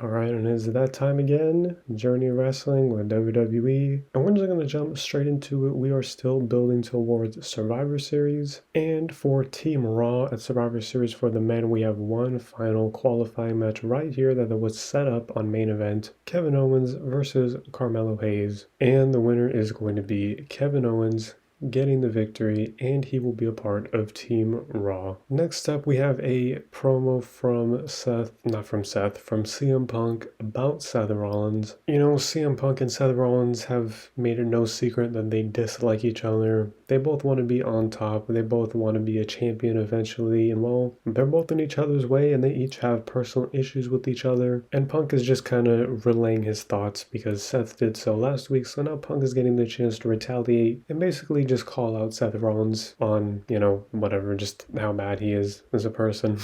Alright, and it's that time again, Journey Wrestling with WWE, and we're just going to jump straight into it. We are still building towards Survivor Series, and for Team Raw at Survivor Series for the men, we have one final qualifying match right here that was set up on main event, Kevin Owens versus Carmelo Hayes, and the winner is going to be Kevin Owens, getting the victory, and he will be a part of Team Raw. Next up, we have a promo from from CM Punk about Seth Rollins. You know, CM Punk and Seth Rollins have made it no secret that they dislike each other. They both want to be on top. They both want to be a champion eventually. And well, they're both in each other's way and they each have personal issues with each other. And Punk is just kind of relaying his thoughts because Seth did so last week. So now Punk is getting the chance to retaliate and basically just call out Seth Rollins on, whatever, just how bad he is as a person.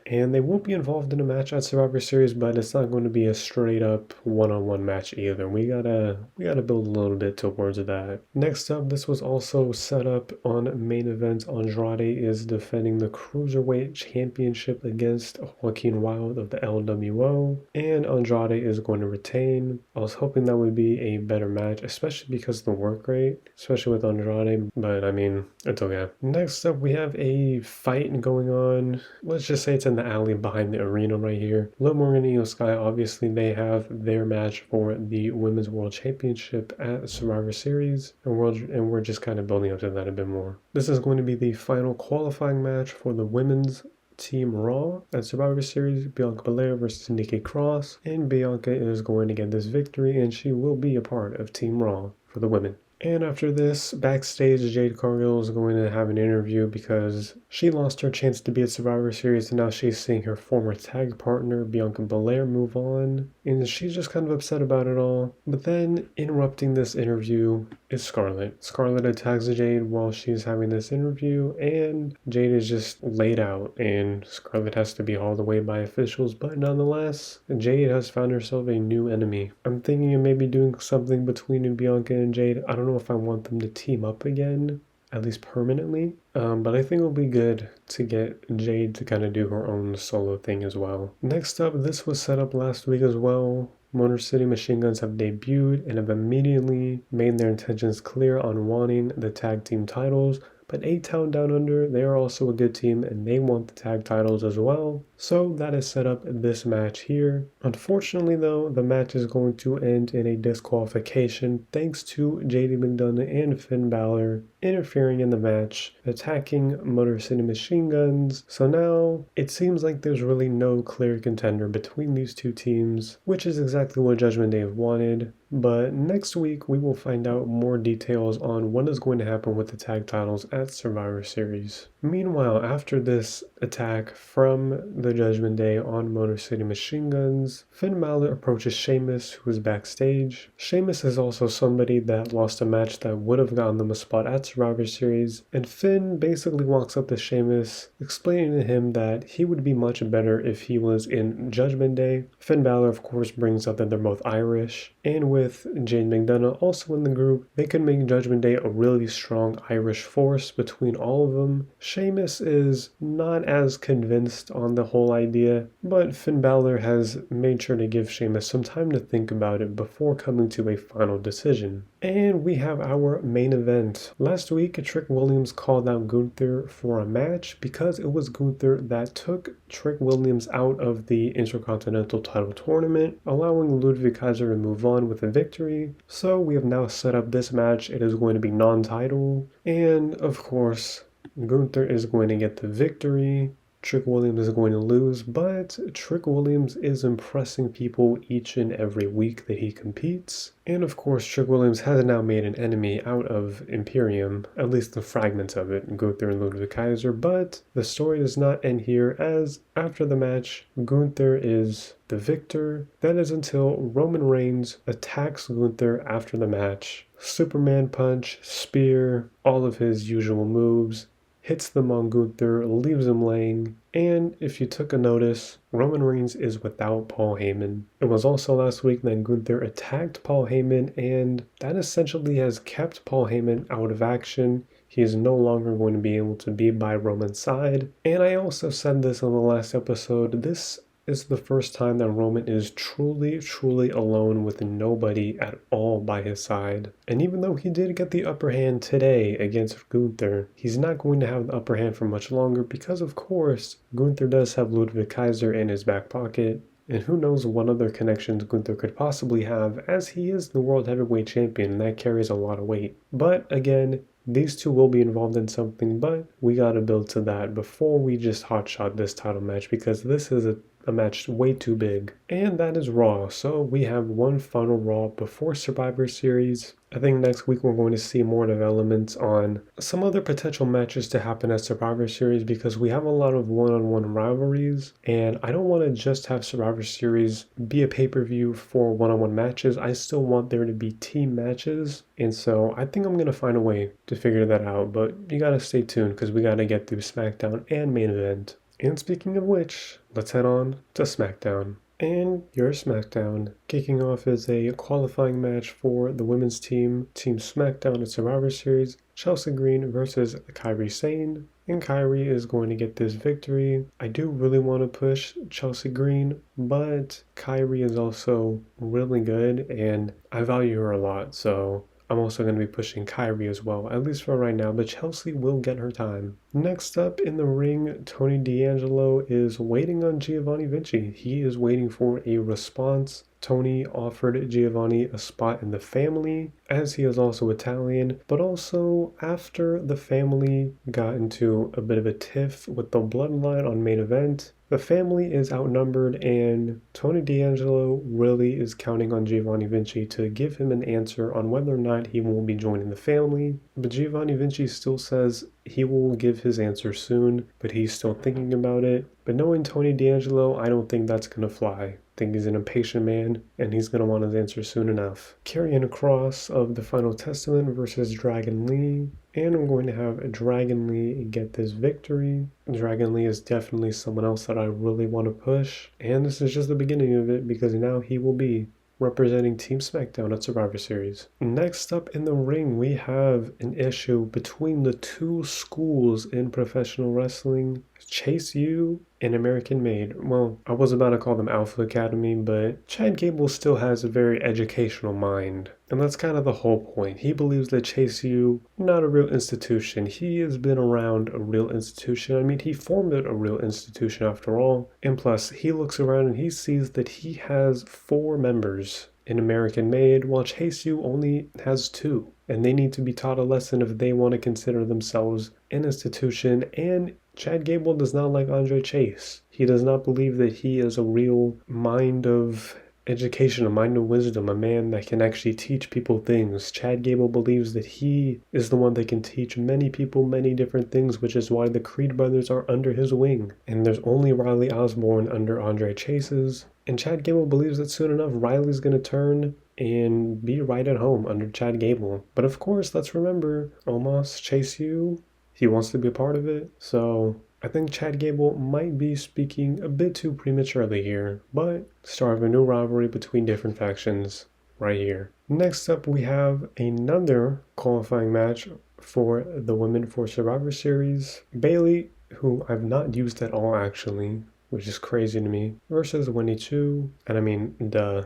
And they won't be involved in a match at Survivor Series, but it's not going to be a straight up one-on-one match either. We gotta build a little bit towards that. Next up, this was also set up on main event. Andrade is defending the Cruiserweight Championship against Joaquin Wilde of the LWO, and Andrade is going to retain. I was hoping that would be a better match, especially because of the work rate, especially with Andrade, but I mean, it's okay. Next up, we have a fight going on. Let's just say it's in the alley behind the arena right here. Liv Morgan and Io Sky, obviously they have their match for the Women's World Championship at Survivor Series, and we're just kind of building up to that a bit more. This is going to be the final qualifying match for the Women's Team Raw at Survivor Series, Bianca Belair versus Nikki Cross, and Bianca is going to get this victory, and she will be a part of Team Raw for the women. And after this, backstage, Jade Cargill is going to have an interview because she lost her chance to be at Survivor Series and now she's seeing her former tag partner, Bianca Belair, move on. And she's just kind of upset about it all. But then, interrupting this interview is Scarlett. Scarlett attacks Jade while she's having this interview and Jade is just laid out and Scarlett has to be hauled away by officials. But nonetheless, Jade has found herself a new enemy. I'm thinking of maybe doing something between Bianca and Jade. I don't know if I want them to team up again, at least permanently, but I think it'll be good to get Jade to kind of do her own solo thing as well. Next up, this was set up last week as well. Motor City Machine Guns have debuted and have immediately made their intentions clear on wanting the tag team titles. But A-Town Down Under, they are also a good team and they want the tag titles as well. So that is set up this match here. Unfortunately though, the match is going to end in a disqualification thanks to JD McDonough and Finn Balor interfering in the match, attacking Motor City Machine Guns. So now it seems like there's really no clear contender between these two teams, which is exactly what Judgment Day wanted. But next week we will find out more details on what is going to happen with the tag titles at Survivor Series. Meanwhile, after this attack from the Judgment Day on Motor City Machine Guns, Finn Balor approaches Sheamus, who is backstage. Sheamus is also somebody that lost a match that would have gotten them a spot at Survivor Series, and Finn basically walks up to Sheamus, explaining to him that he would be much better if he was in Judgment Day. Finn Balor, of course, brings up that they're both Irish, and with Jade McDonough also in the group, they could make Judgment Day a really strong Irish force between all of them. Sheamus is not as convinced on the whole idea, but Finn Balor has made sure to give Sheamus some time to think about it before coming to a final decision. And we have our main event. Last week, Trick Williams called out Gunther for a match because it was Gunther that took Trick Williams out of the Intercontinental title tournament, allowing Ludwig Kaiser to move on with a victory. So we have now set up this match. It is going to be non-title, and of course, Gunther is going to get the victory. Trick Williams is going to lose, but Trick Williams is impressing people each and every week that he competes. And of course, Trick Williams has now made an enemy out of Imperium, at least the fragments of it, Gunther and Ludwig Kaiser, but the story does not end here, as after the match, Gunther is the victor. That is until Roman Reigns attacks Gunther after the match. Superman punch, spear, all of his usual moves. Hits them on Gunther, leaves him laying, and if you took a notice, Roman Reigns is without Paul Heyman. It was also last week that Gunther attacked Paul Heyman, and that essentially has kept Paul Heyman out of action. He is no longer going to be able to be by Roman's side. And I also said this on the last episode, this is the first time that Roman is truly, truly alone with nobody at all by his side. And even though he did get the upper hand today against Gunther, he's not going to have the upper hand for much longer because, of course, Gunther does have Ludwig Kaiser in his back pocket. And who knows what other connections Gunther could possibly have, as he is the World Heavyweight Champion, and that carries a lot of weight. But again, these two will be involved in something, but we gotta build to that before we just hotshot this title match, because this is a match way too big. And that is Raw. So we have one final Raw before Survivor Series. I think next week we're going to see more developments on some other potential matches to happen at Survivor Series, because we have a lot of one-on-one rivalries, and I don't want to just have Survivor Series be a pay-per-view for one-on-one matches. I still want there to be team matches, and so I think I'm going to find a way to figure that out, but you gotta stay tuned because we gotta get through SmackDown and main event. And speaking of which, let's head on to SmackDown. And your SmackDown kicking off is a qualifying match for the women's team, Team SmackDown at Survivor Series, Chelsea Green versus Kairi Sane. And Kairi is going to get this victory. I do really want to push Chelsea Green, but Kairi is also really good and I value her a lot, so I'm also going to be pushing Kairi as well, at least for right now, but Chelsea will get her time. Next up in the ring, Tony D'Angelo is waiting on Giovanni Vinci. He is waiting for a response. Tony offered Giovanni a spot in the family, as he is also Italian, but also after the family got into a bit of a tiff with the bloodline on main event, the family is outnumbered, and Tony D'Angelo really is counting on Giovanni Vinci to give him an answer on whether or not he will be joining the family. But Giovanni Vinci still says he will give his answer soon, but he's still thinking about it. But knowing Tony D'Angelo, I don't think that's going to fly. I think he's an impatient man, and he's going to want his answer soon enough. Karrion Kross of the Final Testament versus Dragon Lee. And I'm going to have Dragon Lee get this victory. Dragon Lee is definitely someone else that I really want to push. And this is just the beginning of it, because now he will be representing Team SmackDown at Survivor Series. Next up in the ring, we have an issue between the two schools in professional wrestling, Chase U and American Made. Well, I was about to call them Alpha Academy, but Chad Gable still has a very educational mind. And that's kind of the whole point. He believes that Chase U, not a real institution. He has been around a real institution. I mean, he formed a real institution after all. And plus, he looks around and he sees that he has 4 members in American Made, while Chase U only has 2. And they need to be taught a lesson if they want to consider themselves an institution. And Chad Gable does not like Andre Chase. He does not believe that he is a real mind of education, a mind of wisdom, a man that can actually teach people things. Chad Gable believes that he is the one that can teach many people many different things, which is why the Creed brothers are under his wing. And there's only Riley Osborne under Andre Chase's. And Chad Gable believes that soon enough Riley's going to turn and be right at home under Chad Gable. But of course, let's remember, Omos Chase U, he wants to be a part of it. So I think Chad Gable might be speaking a bit too prematurely here, but start of a new rivalry between different factions right here. Next up, we have another qualifying match for the women for Survivor Series. Bayley, who I've not used at all actually, which is crazy to me, versus Winnie Chu. And I mean, duh.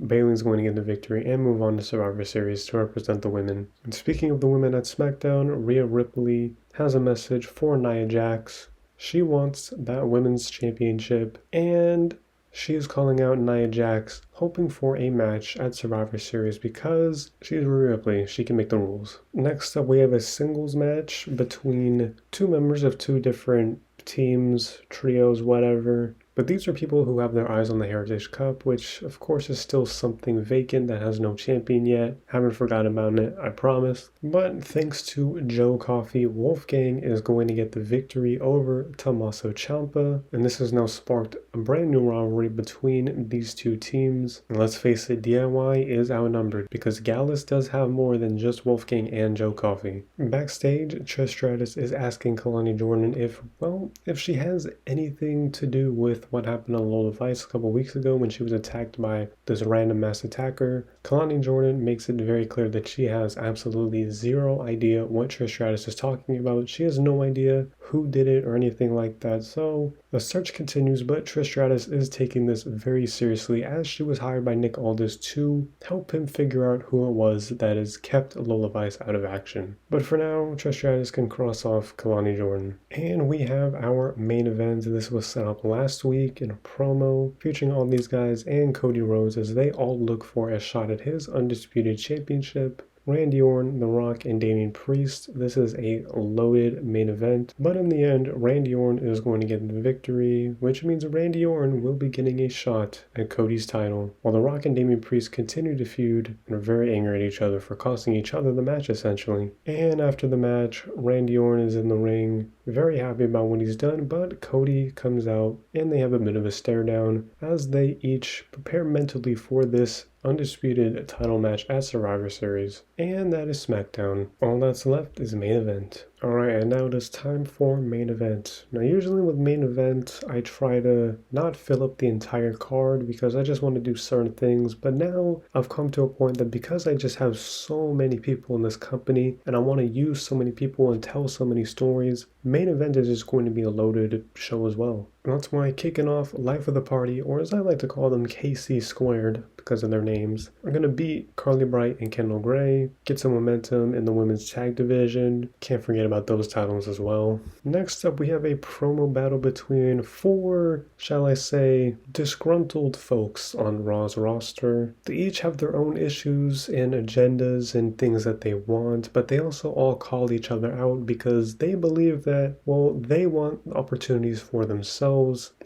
Bayley's going to get the victory and move on to Survivor Series to represent the women. And speaking of the women at SmackDown, Rhea Ripley has a message for Nia Jax. She wants that women's championship, and she is calling out Nia Jax, hoping for a match at Survivor Series because she's Rhea Ripley. She can make the rules. Next up, we have a singles match between 2 members of 2 different teams, trios, whatever. But these are people who have their eyes on the Heritage Cup, which of course is still something vacant that has no champion yet. Haven't forgotten about it, I promise. But thanks to Joe Coffey, Wolfgang is going to get the victory over Tommaso Ciampa. And this has now sparked a brand new rivalry between these 2 teams. And let's face it, DIY is outnumbered because Gallus does have more than just Wolfgang and Joe Coffey. Backstage, Trish Stratus is asking Kalani Jordan if she has anything to do with what happened on Lola Vice a couple weeks ago when she was attacked by this random mass attacker. Kalani Jordan makes it very clear that she has absolutely zero idea what Trish Stratus is talking about. She has no idea who did it or anything like that. So the search continues, but Trish Stratus is taking this very seriously as she was hired by Nick Aldis to help him figure out who it was that has kept Lola Vice out of action. But for now, Trish Stratus can cross off Kalani Jordan. And we have our main event. This was set up last week in a promo featuring all these guys and Cody Rhodes as they all look for a shot at his Undisputed Championship. Randy Orton, The Rock, and Damian Priest. This is a loaded main event, but in the end, Randy Orton is going to get the victory, which means Randy Orton will be getting a shot at Cody's title, while The Rock and Damian Priest continue to feud and are very angry at each other for costing each other the match, essentially. And after the match, Randy Orton is in the ring, very happy about what he's done, but Cody comes out and they have a bit of a stare down as they each prepare mentally for this Undisputed title match at Survivor Series. And that is SmackDown. All that's left is main event. Alright, and now it is time for main event. Now usually with main event, I try to not fill up the entire card because I just want to do certain things, but now I've come to a point that because I just have so many people in this company and I want to use so many people and tell so many stories, main event is just going to be a loaded show as well. And that's why kicking off Life of the Party, or as I like to call them, KC Squared, because of their names, are going to beat Carly Bright and Kendall Gray, get some momentum in the women's tag division. Can't forget about those titles as well. Next up, we have a promo battle between four, shall I say, disgruntled folks on Raw's roster. They each have their own issues and agendas and things that they want, but they also all call each other out because they believe that, well, they want opportunities for themselves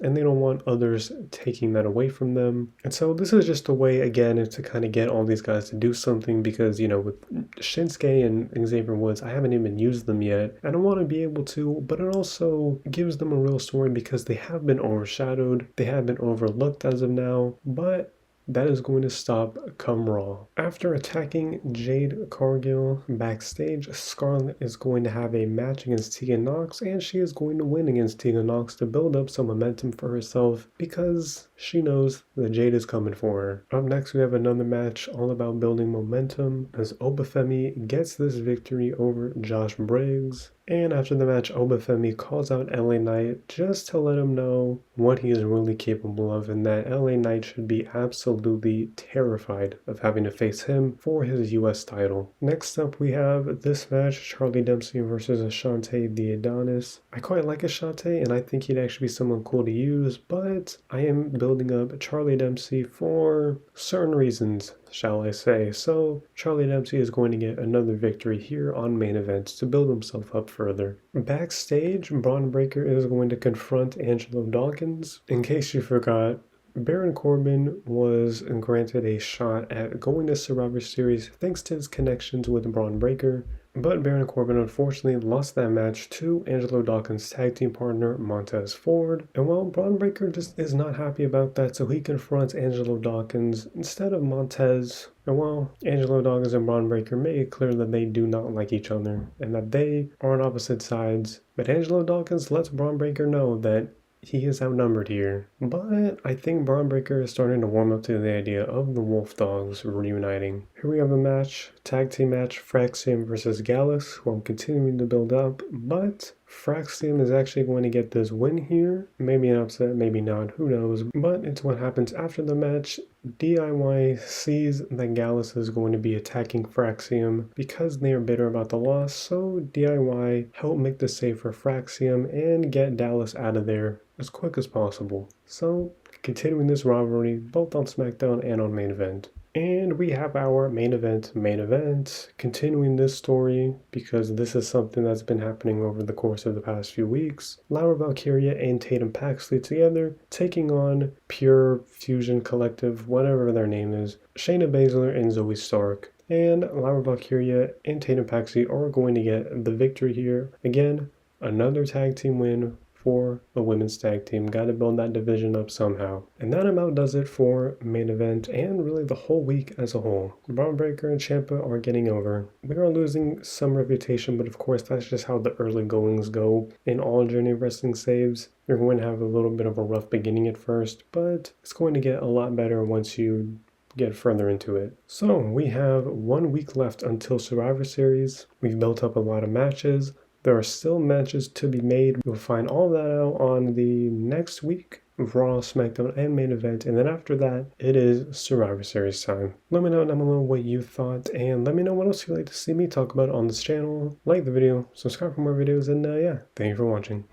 and they don't want others taking that away from them. And so this is just a way, again, to kind of get all these guys to do something because, with Shinsuke and Xavier Woods, I haven't even used them yet. I don't want to be able to, but it also gives them a real story because they have been overshadowed, they have been overlooked as of now, but that is going to stop come Raw. After attacking Jade Cargill backstage, Scarlett is going to have a match against Tegan Nox, and she is going to win against Tegan Nox to build up some momentum for herself because she knows that Jade is coming for her. Up next, we have another match all about building momentum as Obafemi gets this victory over Josh Briggs. And after the match, Obafemi calls out LA Knight just to let him know what he is really capable of and that LA Knight should be absolutely terrified of having to face him for his US title. Next up, we have this match, Charlie Dempsey versus Ashante the Adonis. I quite like Ashante and I think he'd actually be someone cool to use, but I am building up Charlie Dempsey for certain reasons, shall I say. So Charlie Dempsey is going to get another victory here on main event to build himself up further. Backstage, Braun Breaker is going to confront Angelo Dawkins. In case you forgot, Baron Corbin was granted a shot at going to Survivor Series thanks to his connections with Braun Breaker, but Baron Corbin unfortunately lost that match to Angelo Dawkins' tag team partner Montez Ford. And well, Braun Breaker just is not happy about that, so he confronts Angelo Dawkins instead of Montez. And while Angelo Dawkins and Braun Breaker make it clear that they do not like each other and that they are on opposite sides, but Angelo Dawkins lets Braun Breaker know that he is outnumbered here. But I think Braun Breaker is starting to warm up to the idea of the Wolf Dogs reuniting. Here we have a match, tag team match, Fraxium versus Gallus, who I'm continuing to build up, but Fraxium is actually going to get this win here. Maybe an upset, maybe not, who knows. But it's what happens after the match. DIY sees that Gallus is going to be attacking Fraxium because they are bitter about the loss, so DIY help make the save for Fraxium and get Dallas out of there as quick as possible. So, continuing this rivalry both on SmackDown and on main event. And we have our main event, continuing this story because this is something that's been happening over the course of the past few weeks. Laura Valkyria and Tatum Paxley together taking on Pure Fusion Collective, whatever their name is, Shayna Baszler and Zoe Stark. And Laura Valkyria and Tatum Paxley are going to get the victory here. Again, another tag team win for the women's tag team. Got to build that division up somehow. And that about does it for main event and really the whole week as a whole. Braun Breaker and Ciampa are getting over. We are losing some reputation, but of course that's just how the early goings go in all Journey Wrestling saves. You're going to have a little bit of a rough beginning at first, but it's going to get a lot better once you get further into it. So we have 1 week left until Survivor Series. We've built up a lot of matches. There are still matches to be made. You'll find all that out on the next week of Raw, SmackDown, and Main Event, and then after that, it is Survivor Series time. Let me know down below what you thought, and let me know what else you'd like to see me talk about on this channel. Like the video, subscribe for more videos, and yeah, thank you for watching.